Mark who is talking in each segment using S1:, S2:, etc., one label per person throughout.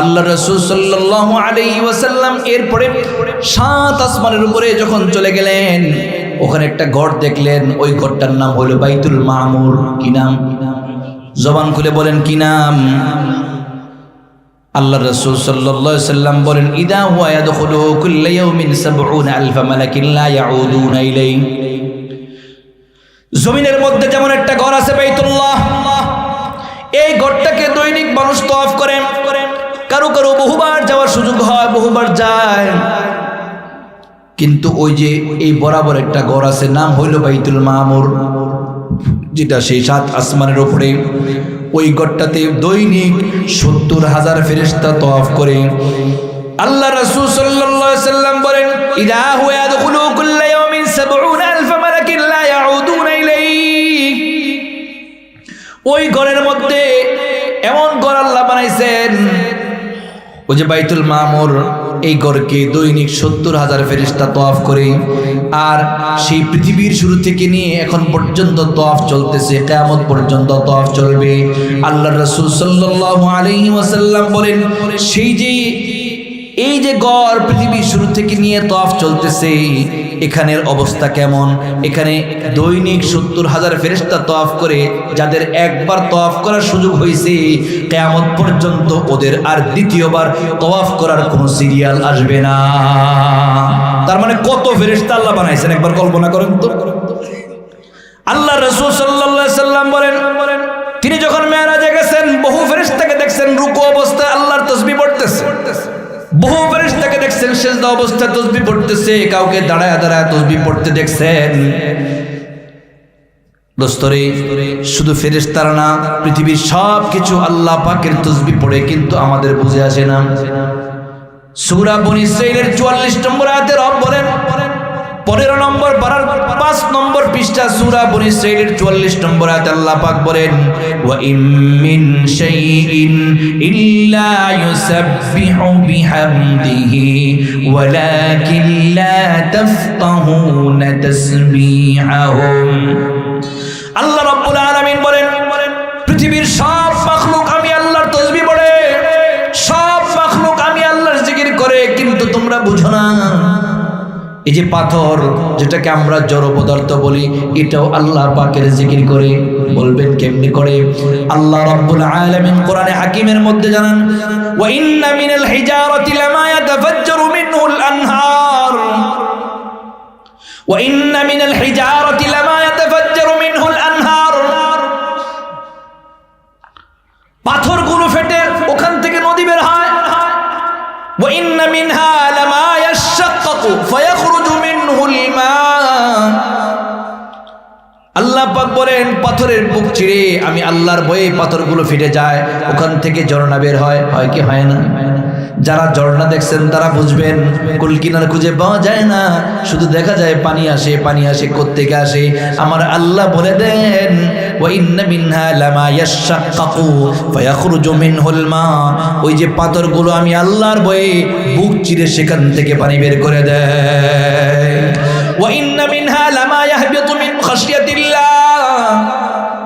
S1: আল্লাহ রাসূল সাল্লাল্লাহু আলাইহি ওয়াসাল্লাম এরপরে 7 আসমানের উপরে যখন চলে গেলেন, ওখানে একটা ঘর দেখলেন। ওই ঘরটার নাম হলো বাইতুল মামুর। কি নাম? জবান খুলে বলেন কি নাম? আল্লাহ রাসূল সাল্লাল্লাহু আলাইহি ওয়াসাল্লাম বলেন, ইদা হুয়া ইয়াদখুলু কুল্লা ইয়াউমিন ৭০,০০০ মালাকিন লা ইয়াউদুনা ইলাইহি। জমিনের মধ্যে যেমন একটা ঘর আছে বাইতুল্লাহ, এই ঘরটাকে দৈনিক মানুষ তওয়াফ করে। কারো কারো বহুবার যাওয়ার সুযোগ হয়, বহুবার যায়। কিন্তু ওই যে এই বরাবর একটা ঘর আছে, নাম হইল বাইতুল মামুর, যেটা সেই 7 আসমানের উপরে। ওই ঘরটাতে দৈনিক ৭০,০০০ ফেরেশতা তওয়াফ করে। আল্লাহ রাসূল সাল্লাল্লাহু আলাইহি ওয়াসাল্লাম বলেন, ইদা হুয়া ইয়াদখুলু কুল্লা ইয়াউমিন ৭০,০০০ মালাকিন লা ইয়াউদুনা ইলাইহি। ওই ঘরের মধ্যে এমন ঘর আল্লাহ বানাইছেন, ওই যে বাইতুল মামুর, এই ঘরকে দৈনিক ৭০,০০০ ফেরেশতা তওয়াফ করে। আর সেই পৃথিবীর শুরু থেকে নিয়ে এখন পর্যন্ত তওয়াফ চলতেছে, কিয়ামত পর্যন্ত তওয়াফ চলবে। আল্লাহর রাসূল সাল্লাল্লাহু আলাইহি ওয়াসাল্লাম বলেন, সেই যে এই যে ঘর পৃথিবীর শুরু থেকে নিয়ে তওয়াফ চলতেছে, এখানের অবস্থা কেমন? এখানে দৈনিক ৭০,০০০ ফেরেশতা তওয়াফ করে। যাদের একবার তওয়াফ করার সুযোগ হয়েছে, কিয়ামত পর্যন্ত ওদের আর দ্বিতীয়বার তওয়াফ করার কোনো সিরিয়াল আসবে না। তার মানে কত ফেরেশতা আল্লাহ বানাইছেন একবার কল্পনা করেন তো। আল্লাহ রাসূল সাল্লাল্লাহু আলাইহি ওয়াসাল্লাম বলেন, তিনি যখন মেরাজে গেছেন, বহু ফেরেশতাকে দেখছেন রুকু অবস্থায় আল্লাহর তাসবিহ পড়তেছে। বহু ফেরেশতাকে দেখছেন সিজদা অবস্থায় তাসবিহ পড়তেছে, কাউকে দাঁড়ায় দাঁড়ায় তাসবিহ পড়তে দেখছেন। দোস্তরে, শুধু ফেরেশতারা না, পৃথিবীর সব কিছু আল্লাহ পাকের তাসবিহ পড়ে, কিন্তু আমাদের বুঝে আসে না। সূরা বনী ইসরাঈলের ৪৪ নম্বর আয়াতে রব বলেন, 15 নম্বর পারার 5 নম্বর পৃষ্ঠা সূরা বনী ইসরাঈলের ৪৪ নম্বর আয়াতে আল্লাহ পাক বলেন, ওয়া ইম মিন শাইইন ইল্লা ইউসাব্বিহু বিহামদিহি ওয়ালাকিন লা তাফকাহুনা তাসবিহাহুম। আল্লাহ রাব্বুল আলামিন বলেন, পৃথিবীর সব মাখলুক আমি আল্লাহর তাসবিহ পড়ে, সব মাখলুক আমি আল্লাহর জিকির করে, কিন্তু তোমরা বুঝো না। এই যে পাথর, যেটাকে আমরা জড় পদার্থ বলি, এটাও আল্লাহ পাকের জিকির করে। বলবেন কেমনি করে? আল্লাহ রাব্বুল আলামিন কোরআনে হাকিমের মধ্যে জানান, ওয়া ইন্না মিনাল হিজারাতি লামা ইয়াতাফাজ্জারু মিনহুল আনহার, ওয়া ইন্না মিনাল হিজারাতি লামা ইয়াতাফাজ্জারু মিনহুল আনহার। পাথরগুলো ফেটে ওখান থেকে নদী বের হয়। ওয়া ইন্না মিনহা লামা ইয়াশাক্কাকু ফায়াখরুজু মিনহুল মা। আল্লাহ পাক বলেন, পাথরের বুক চিরে আমি আল্লাহর ভয়ে পাথরগুলো ফেটে যায়, ওখান থেকে ঝর্ণা বের হয়। হয় কি হয় না? যারা ঝর্ণা দেখছেন তারা বুঝবেন, কুল কিনার খুঁজে পাওয়া যায় না, শুধু দেখা যায় পানি আসে। পানি আসে কোত্থেকে আসে? আমার আল্লাহ বলে দেন, ওয়া ইন্না মিনহা লামা ইয়াশাক্কাকু ফায়াখরুজু মিনহুল মা। ওই যে পাথরগুলো আমি আল্লাহর ভয়ে বুক চিরে সেখান থেকে পানি বের করে দেয়। ওয়া ইন্না মিনহা লামা ইয়াহবিতু মিন খাশিয়াতিল্লাহ।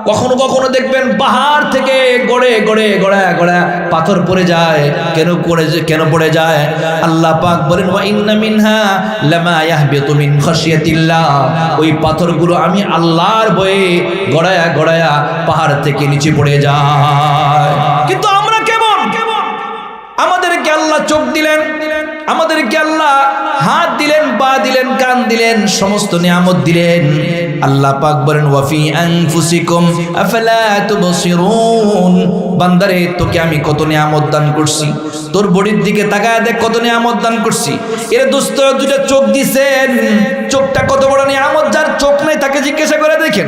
S1: কখনো কখনো দেখবেন পাহাড় থেকে গড়ে গড়ে গড়া গড়া পাথর পড়ে যায়। কেন পড়ে যায়? আল্লাহ পাক বলেন, ওয়া ইন্না মিনহা লামা ইয়াহবিতু মিন খাশিয়াতিল্লাহ। ওই পাথরগুলো আমি আল্লাহর ভয়ে গড়ায়া গড়ায়া পাহাড় থেকে নিচে পড়ে যায়। কিন্তু আমরা কেমন? আমাদেরকে আল্লাহ চোখ দিলেন, আমাদেরকে আল্লাহ হাত দিলেন, পা দিলেন, কান দিলেন, সমস্ত নিয়ামত দিলেন। আল্লাহ পাক বলেন, ওয়া ফি আনফুসিকুম আফালা তুবসিরুন। বান্দারে, তোকে আমি কত নিয়ামত দান করছি, তোর বডির দিকে তাকায় দেখ কত নিয়ামত দান করছি। এর দোস্ত, দুটো চোখ দিছেন, চোখটা কত বড় নিয়ামত। যার চোখ নেই তাকে জিজ্ঞাসা করে দেখেন।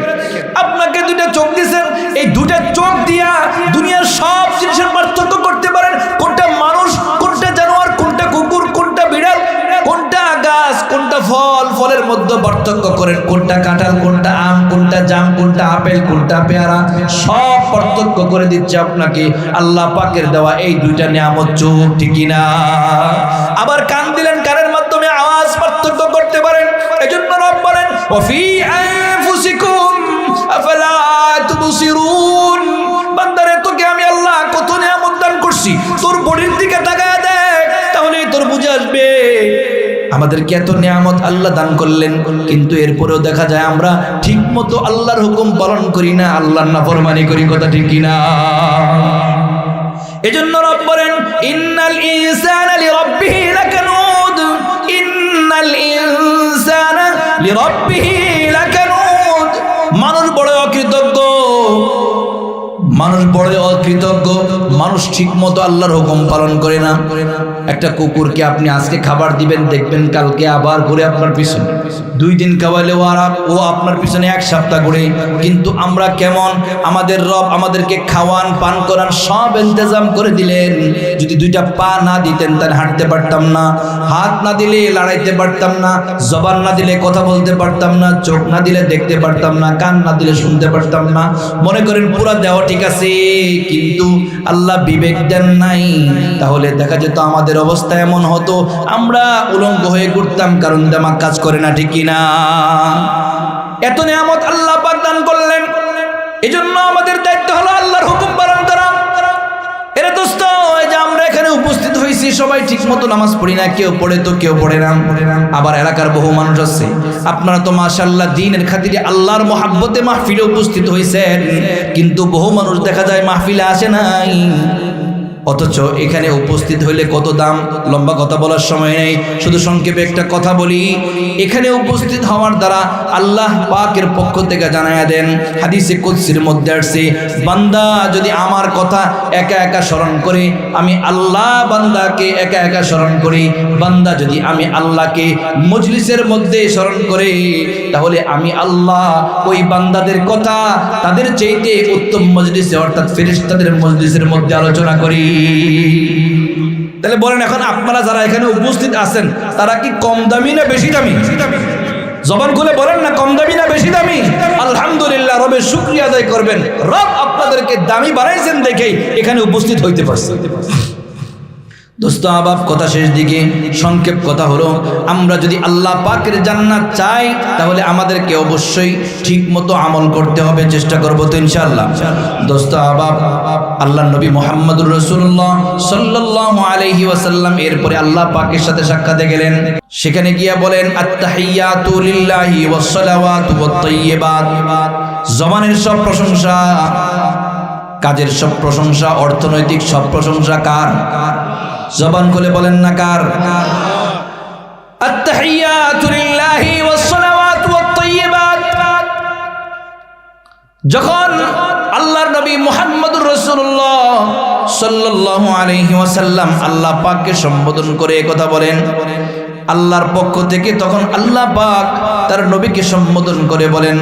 S1: আপনাকে দুটো চোখ দিছেন, এই দুটো চোখ দিয়া দুনিয়ার সব জিনিসের পার্থক্য করতে পারেন। কোনটা মানুষ, কোনটা জানোয়ার, কোনটা কুকুর, কোনটা বিড়াল, কোনটা গাছ, কোনটা ফল, ফলের মধ্যে পার্থক্য করেন। কোনটা কাঁঠাল, কোনটা আম, কোনটা জাম, কোনটা আপেল, কোনটা পেয়ারা, সব পার্থক্য করে দিচ্ছে আপনাকে আল্লাহ পাকের দেওয়া এই দুইটা নিয়ামত। চোখ, ঠিক না? আবার কান দিলেন, কানের মাধ্যমে আওয়াজ পার্থক্য করতে পারেন। এজন্য রব বলেন, ওয়া ফি আনফুসিকুম আফালা তুবসিরুন। বান্দারে, তোকে আমি আল্লাহ কত নিয়ামত দান করছি, তোর বডির দিকে তাকায় দেখ, তাহলে তোর বুঝে আসবে আমাদেরকে এত নিয়ামত আল্লাহ দান করলেন, কিন্তু এরপরেও দেখা যায় আমরা ঠিক মতো আল্লাহর হুকুম পালন করি না, আল্লাহর নাফরমানি করি। কথা ঠিক কিনা? এজন্য রব বলেন ইন্নাল ইনসানা লিরাব্বিহি লাকানুদ, ইন্নাল ইনসানা লিরাব্বিহি লাকানুদ। মানুষ বড় অকৃতজ্ঞ, মানুষ বড় অকৃতজ্ঞ, মানুষ ঠিক মতো আল্লাহর হুকুম পালন করে না। একটা কুকুরকে আপনি আজকে খাবার দিবেন, দেখবেন কালকে আবার ঘুরে আপনার পিছনে, 2 দিন খাওয়ালে ও আপনার পিছনে 1 সপ্তাহ ঘুরে। কিন্তু আমরা কেমন, আমাদের রব আমাদেরকে খাওয়ান পান করান সব ইন্তজাম করে দিলেন। যদি 2টা পা না দিতেন তাহলে হাঁটতে পারতাম না, হাত না দিলে লড়াইতে পারতাম না, জবান না দিলে কথা বলতে পারতাম না, চোখ না দিলে দেখতে পারতাম না, কান না দিলে শুনতে পারতাম না। মনে করেন পুরা দেহ ঠিক আছে, কিন্তু আল্লাহ বিবেক দেন নাই, তাহলে দেখা যেত আমাদের অবস্থা এমন হতো আমরা উলঙ্গ হয়ে ঘুরতাম, কারণ দিমাগ কাজ করে না। ঠিক কিনা? এত নিয়ামত আল্লাহ পাক দান করলেন, এজন্য আমাদের দায়িত্ব হলো আল্লাহর হুকুম পালন করা। এরা দোস্ত, এই যে আমরা এখানে উপস্থিত হয়েছি সবাই ঠিক মতো নামাজ পড়ি না, কেউ পড়ে তো কেউ পড়ে না। আবার এলাকার বহু মানুষ আছে, আপনারা তো মাশাআল্লাহ দ্বীনের খাতিরে আল্লাহর মহাব্বতে মাহফিলে উপস্থিত হয়েছেন, কিন্তু বহু মানুষ দেখা যায় মাহফিলে আসে নাই। অথচ এখানে উপস্থিত হইলে কত দাম। লম্বা কথা বলার সময় নেই, শুধু সংক্ষেপে একটা কথা বলি। এখানে উপস্থিত হওয়ার দ্বারা আল্লাহ পাকের পক্ষ থেকে জানায়া দেন, হাদিসে কুদসির মধ্যে আসছে, বান্দা যদি আমার কথা একা একা স্মরণ করে, আমি আল্লাহ বান্দাকে একা একা স্মরণ করি। বান্দা যদি আমি আল্লাহকে মজলিসের মধ্যে স্মরণ করে, তাহলে আমি আল্লাহ ওই বান্দাদের কথা তাদের চাইতে উত্তম মজলিসে অর্থাৎ ফেরেশতাদের মজলিসের মধ্যে আলোচনা করি। তাহলে বলেন, এখন আপনারা যারা এখানে উপস্থিত আছেন তারা কি কম দামি না বেশি দামি? জবান খুলে বলেন না, কম দামি না বেশি দামি? আলহামদুলিল্লাহ, রবের শুকরিয়া আদায় করবেন, রব আপনাদেরকে দামি বানাইছেন দেখেই এখানে উপস্থিত হইতে পারছে। দোস্ত আবাব, কথা শেষ দিকে, সংক্ষেপ কথা হলো, আমরা যদি আল্লাহ পাকের জান্নাত চাই তাহলে আমাদেরকে অবশ্যই ঠিক মতো আমল করতে হবে, চেষ্টা করবো তো ইনশাআল্লাহ। দোস্ত আবাব, আল্লাহ নবী মুহাম্মদুর রাসূলুল্লাহ সাল্লাল্লাহু আলাইহি ওয়াসাল্লাম এরপরে আল্লাহ পাকের সাথে সাক্ষাতে গেলেন। সেখানে গিয়া বলেন, আত্তাহিয়াতু লিল্লাহি ওয়াস সালাওয়াতু ওয়াত তাইয়্যিবাত। জবানের সব প্রশংসা, কাজের সব প্রশংসা, অর্থনৈতিক সব প্রশংসা কার? জবান খুলে বলেন না কার? আত্তাহিয়াতু লিল্লাহি ওয়াস সালাওয়াতু ওয়াত তাইয়্যিবাত। যখন আল্লাহর নবী মুহাম্মদুর রাসূলুল্লাহ সাল্লাল্লাহু আলাইহি ওয়াসাল্লাম আল্লাহ পাককে সম্বোধন করে কথা বলেন আল্লাহর পক্ষ থেকে, তখন আল্লাহ পাক তার নবীকে সম্বোধন করে বলেন,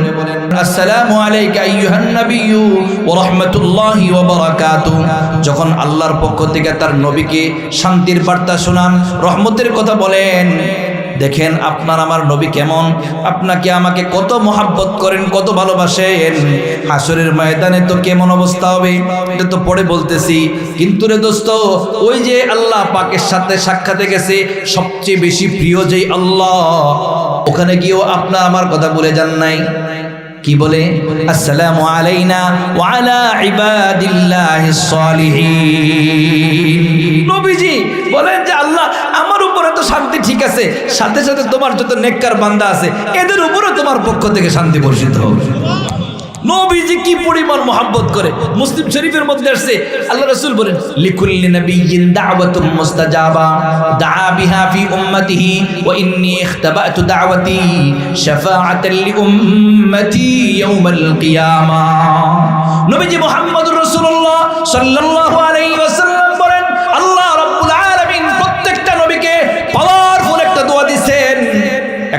S1: আসসালামু আলাইকা আইয়ুহান নাবিয়্যু ওয়া রাহমাতুল্লাহি ওয়া বারাকাতুহু। যখন আল্লাহর পক্ষ থেকে তার নবীকে শান্তির বার্তা শোনান, রহমতের কথা বলেন, দেখেন আপনার আমার নবী কেমন, আপনাকে আমাকে কত মহাব্বত করেন, কত ভালোবাসেন। হাসরের ময়দানে তো কেমন অবস্থা হবে এটা তো পরে বলতেছি, কিন্তু রে দোস্ত, ওই যে আল্লাহ পাকের সাথে সাক্ষাতে গেছে সবচেয়ে বেশি প্রিয় যেই আল্লাহ, ওখানে গিয়েও আপনার আমার কথা বলে যান নাই। কি বলে? আসসালামু আলাইনা ওয়া আলা ইবাদিল্লাহিস সালিহিন। নবীজি বলেন যে আল্লাহ আমার উপরে তো শান্তি ঠিক আছে, সাথে সাথে তোমার যত নেককার বান্দা আছে এদের উপরে তোমার পক্ষ থেকে শান্তি বর্ষিত হোক। নবীজি কি পরিমাণ মহব্বত করে। মুসলিম শরীফের মধ্যে আসছে, আল্লাহ রাসূল বলেন, লিকুল্লি নাবিয়্যিন দাওয়াতুন মুস্তাজাবা দাআ বিহা ফি উম্মতিহি ওয়া ইন্নী ইখতাবাতু দাওয়াতি শাফাআতান লি উম্মতি ইয়াউমাল কিয়ামাহ। নবীজি মুহাম্মদুর রাসূলুল্লাহ সাল্লাল্লাহু আলাইহি ওয়াসাল্লাম বলেন, আল্লাহ রাব্বুল আলামিন প্রত্যেকটা নবীকে পাওয়ারফুল একটা দোয়া দিবেন,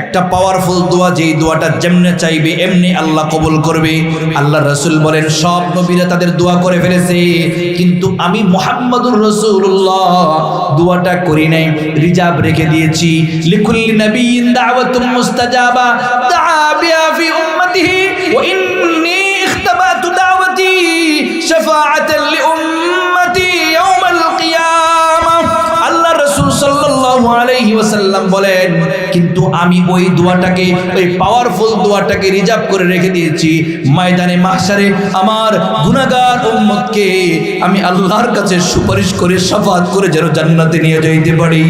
S1: একটা পাওয়ারফুল দোয়া, যেই দোয়াটা যেমনে চাইবে এমনি আল্লাহ কবুল করবে। আল্লাহ রাসূল বলেন, সব নবীরা তাদের দোয়া করে ফেলেছে, কিন্তু আমি মুহাম্মদুর রাসূলুল্লাহ দোয়াটা করি নাই, রিজার্ভ রেখে দিয়েছি। লিকুল্লি নাবিয়্যিন দাওয়াতুন মুস্তাজাবা দাআ বিহা ফি উম্মতিহি ওয়া ইন্নী ইখতাবাতু দাওয়াতি শাফাআতান লি উম্মতি ইয়াউমাল কিয়ামাহ। আল্লাহ রাসূল সাল্লাল্লাহু আলাইহি ওয়াসাল্লাম ওয়াসাল্লাম বলেন, কিন্তু আমি ওই দোয়াটাকে, ওই পাওয়ারফুল দোয়াটাকে রিজার্ভ করে রেখে দিয়েছি ময়দানে মাহশারে আমার গুনাহগার উম্মতকে আমি আল্লাহর কাছে সুপারিশ করে শাফাত করে যেন জান্নাতে নিয়ে যাইতে পারি।